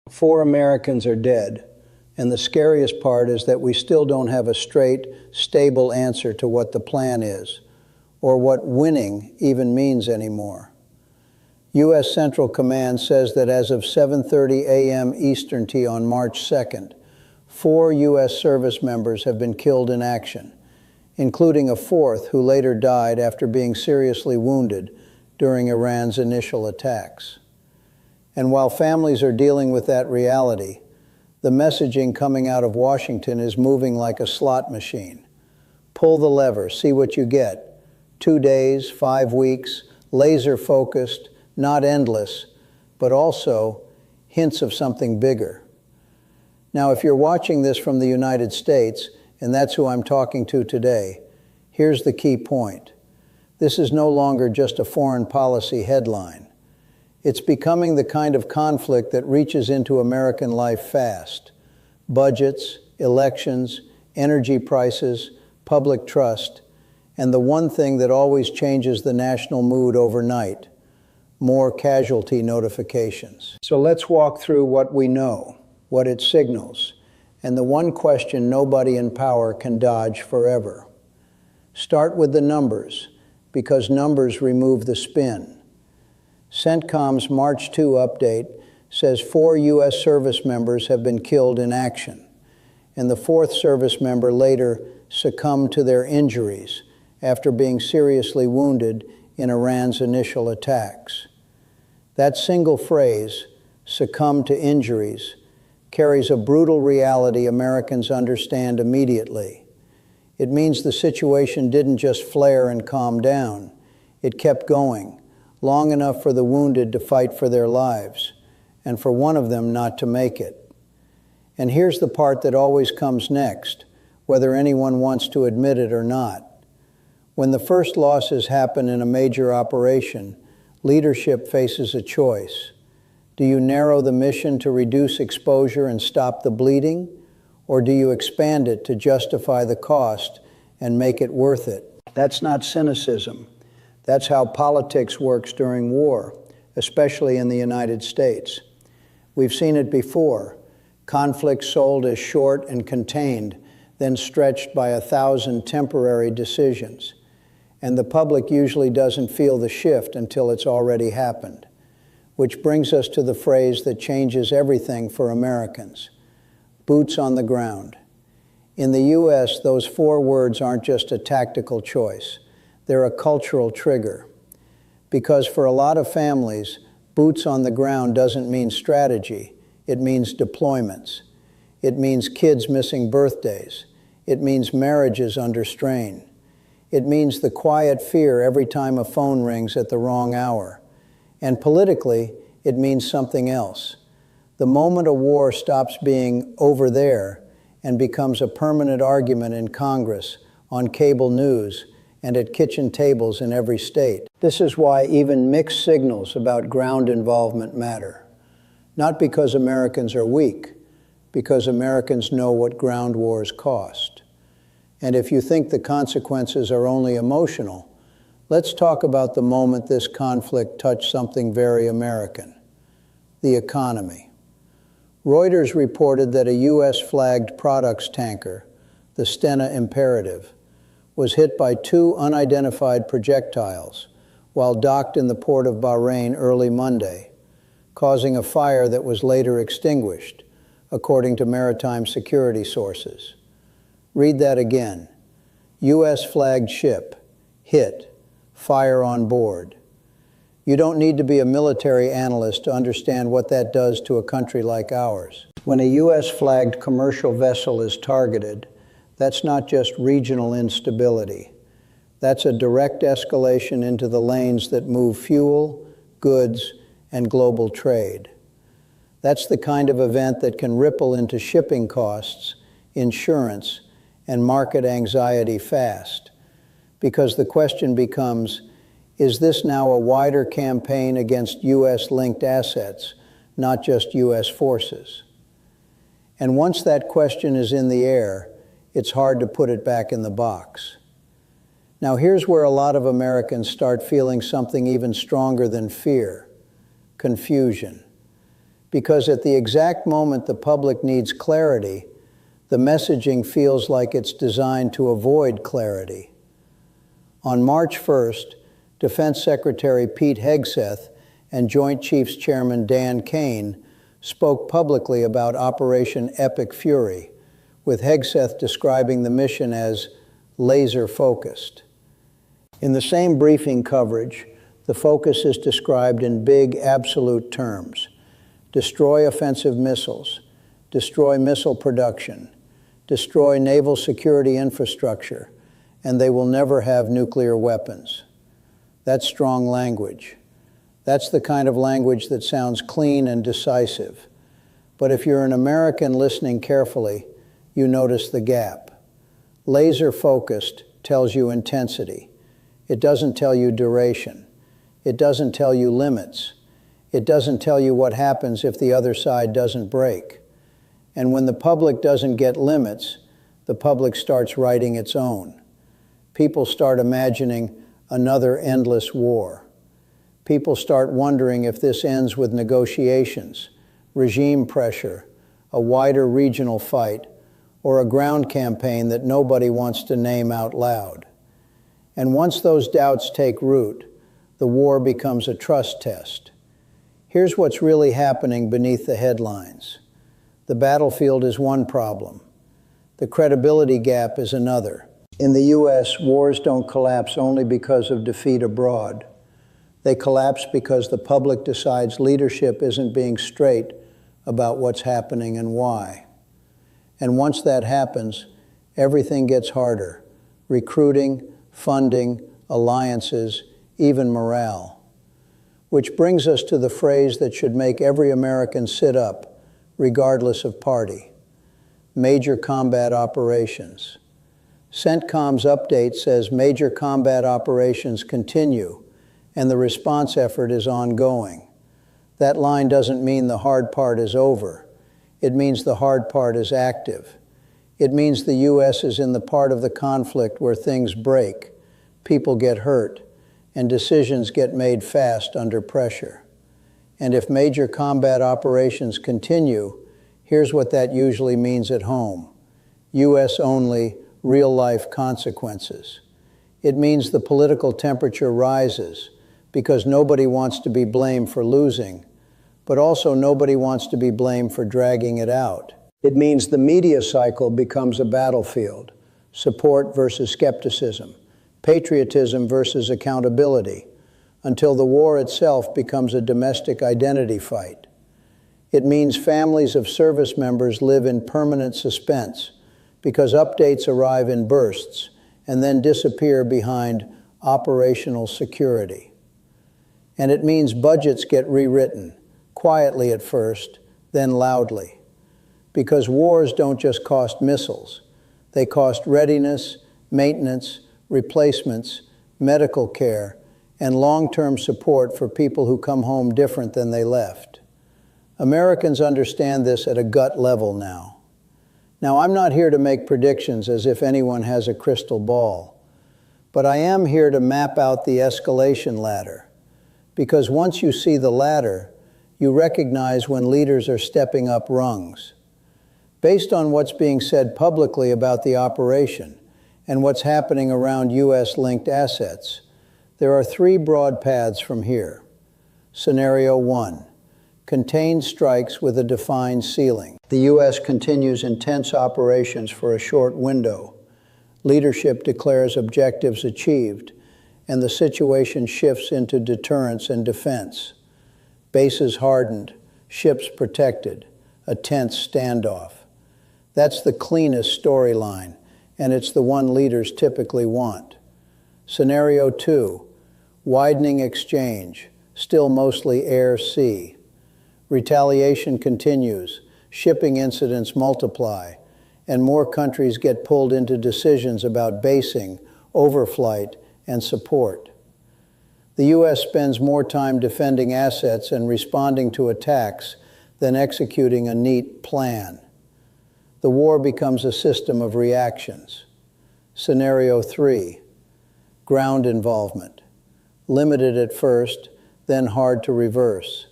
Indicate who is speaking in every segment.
Speaker 1: 4 Americans are dead, and the scariest part is that we still don't have a straight, stable answer to what the plan is, or what winning even means anymore. U.S. Central Command says that as of 7:30 a.m. Eastern T on March 2nd, 4 U.S. service members have been killed in action, including a 4th who later died after being seriously wounded during Iran's initial attacks. And while families are dealing with that reality, the messaging coming out of Washington is moving like a slot machine. Pull the lever, see what you get. 2 days, 5 weeks, laser-focused, not endless, but also hints of something bigger. Now, if you're watching this from the United States, and that's who I'm talking to today, here's the key point. This is no longer just a foreign policy headline. It's becoming the kind of conflict that reaches into American life fast. Budgets, elections, energy prices, public trust, and the one thing that always changes the national mood overnight: more casualty notifications. So let's walk through what we know, what it signals, and the one question nobody in power can dodge forever. Start with the numbers, because numbers remove the spin. CENTCOM's March 2 update says 4 U.S. service members have been killed in action, and the 4th service member later succumbed to their injuries after being seriously wounded in Iran's initial attacks. That single phrase, succumb to injuries, carries a brutal reality Americans understand immediately. It means the situation didn't just flare and calm down. It kept going, long enough for the wounded to fight for their lives, and for one of them not to make it. And here's the part that always comes next, whether anyone wants to admit it or not. When the first losses happen in a major operation, leadership faces a choice. Do you narrow the mission to reduce exposure and stop the bleeding, or do you expand it to justify the cost and make it worth it? That's not cynicism. That's how politics works during war, especially in the United States. We've seen it before. Conflict sold as short and contained, then stretched by 1,000 temporary decisions. And the public usually doesn't feel the shift until it's already happened. Which brings us to the phrase that changes everything for Americans: boots on the ground. In the U.S., those 4 words aren't just a tactical choice. They're a cultural trigger. Because for a lot of families, boots on the ground doesn't mean strategy. It means deployments. It means kids missing birthdays. It means marriages under strain. It means the quiet fear every time a phone rings at the wrong hour. And politically, it means something else. The moment a war stops being over there and becomes a permanent argument in Congress, on cable news, and at kitchen tables in every state. This is why even mixed signals about ground involvement matter. Not because Americans are weak, because Americans know what ground wars cost. And if you think the consequences are only emotional, let's talk about the moment this conflict touched something very American: the economy. Reuters reported that a U.S.-flagged products tanker, the Stena Imperative, was hit by 2 unidentified projectiles while docked in the port of Bahrain early Monday, causing a fire that was later extinguished, according to maritime security sources. Read that again. U.S.-flagged ship, hit, fire on board. You don't need to be a military analyst to understand what that does to a country like ours. When a U.S.-flagged commercial vessel is targeted, that's not just regional instability. That's a direct escalation into the lanes that move fuel, goods, and global trade. That's the kind of event that can ripple into shipping costs, insurance, and market anxiety fast. Because the question becomes, is this now a wider campaign against U.S.-linked assets, not just U.S. forces? And once that question is in the air, it's hard to put it back in the box. Now here's where a lot of Americans start feeling something even stronger than fear: confusion. because at the exact moment the public needs clarity, the messaging feels like it's designed to avoid clarity. On March 1st, Defense Secretary Pete Hegseth and Joint Chiefs Chairman Dan Kane spoke publicly about Operation Epic Fury, with Hegseth describing the mission as laser-focused. In the same briefing coverage, the focus is described in big, absolute terms. Destroy offensive missiles, destroy missile production, destroy naval security infrastructure, and they will never have nuclear weapons. That's strong language. That's the kind of language that sounds clean and decisive. But if you're an American listening carefully, you notice the gap. Laser-focused tells you intensity. It doesn't tell you duration. It doesn't tell you limits. It doesn't tell you what happens if the other side doesn't break. And when the public doesn't get limits, the public starts writing its own. People start imagining another endless war. People start wondering if this ends with negotiations, regime pressure, a wider regional fight, or a ground campaign that nobody wants to name out loud. And once those doubts take root, the war becomes a trust test. Here's what's really happening beneath the headlines. The battlefield is one problem. The credibility gap is another. In the U.S., wars don't collapse only because of defeat abroad. They collapse because the public decides leadership isn't being straight about what's happening and why. And once that happens, everything gets harder. Recruiting, funding, alliances, even morale. Which brings us to the phrase that should make every American sit up, regardless of party. Major combat operations. CENTCOM's update says major combat operations continue, and the response effort is ongoing. That line doesn't mean the hard part is over. It means the hard part is active. It means the U.S. is in the part of the conflict where things break, people get hurt, and decisions get made fast under pressure. And if major combat operations continue, here's what that usually means at home. U.S. only, real-life consequences. It means the political temperature rises because nobody wants to be blamed for losing, but also nobody wants to be blamed for dragging it out. It means the media cycle becomes a battlefield, support versus skepticism, patriotism versus accountability, until the war itself becomes a domestic identity fight. It means families of service members live in permanent suspense because updates arrive in bursts and then disappear behind operational security. And it means budgets get rewritten, quietly at first, then loudly. Because wars don't just cost missiles. They cost readiness, maintenance, replacements, medical care, and long-term support for people who come home different than they left. Americans understand this at a gut level now. Now, I'm not here to make predictions as if anyone has a crystal ball, but I am here to map out the escalation ladder, because once you see the ladder, you recognize when leaders are stepping up rungs. Based on what's being said publicly about the operation and what's happening around U.S.-linked assets, there are three broad paths from here. Scenario 1. Contained strikes with a defined ceiling. The U.S. continues intense operations for a short window. Leadership declares objectives achieved, and the situation shifts into deterrence and defense. Bases hardened, ships protected, a tense standoff. That's the cleanest storyline, and it's the one leaders typically want. Scenario 2, widening exchange, still mostly air-sea. Retaliation continues, shipping incidents multiply, and more countries get pulled into decisions about basing, overflight, and support. The U.S. spends more time defending assets and responding to attacks than executing a neat plan. The war becomes a system of reactions. Scenario 3, ground involvement. Limited at first, then hard to reverse.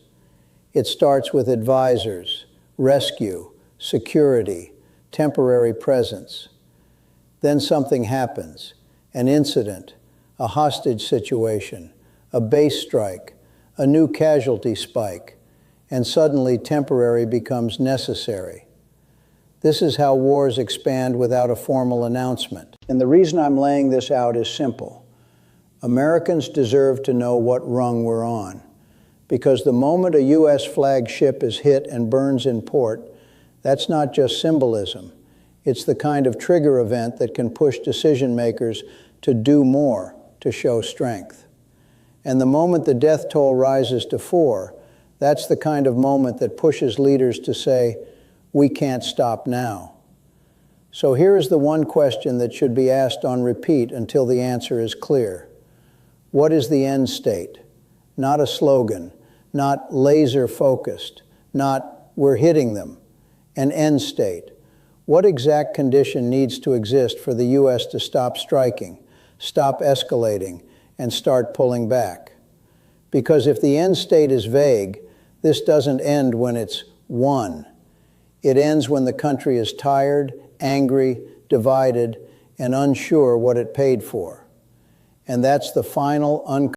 Speaker 1: It starts with advisors, rescue, security, temporary presence. Then something happens, an incident, a hostage situation, a base strike, a new casualty spike, and suddenly temporary becomes necessary. This is how wars expand without a formal announcement. And the reason I'm laying this out is simple. Americans deserve to know what rung we're on, because the moment a U.S. flagged ship is hit and burns in port, that's not just symbolism. It's the kind of trigger event that can push decision makers to do more, to show strength. And the moment the death toll rises to 4, that's the kind of moment that pushes leaders to say, we can't stop now. So here is the one question that should be asked on repeat until the answer is clear. What is the end state? Not a slogan, not laser focused, not we're hitting them. An end state. What exact condition needs to exist for the U.S. to stop striking, stop escalating, and start pulling back? Because if the end state is vague, this doesn't end when it's won. It ends when the country is tired, angry, divided, and unsure what it paid for. And that's the final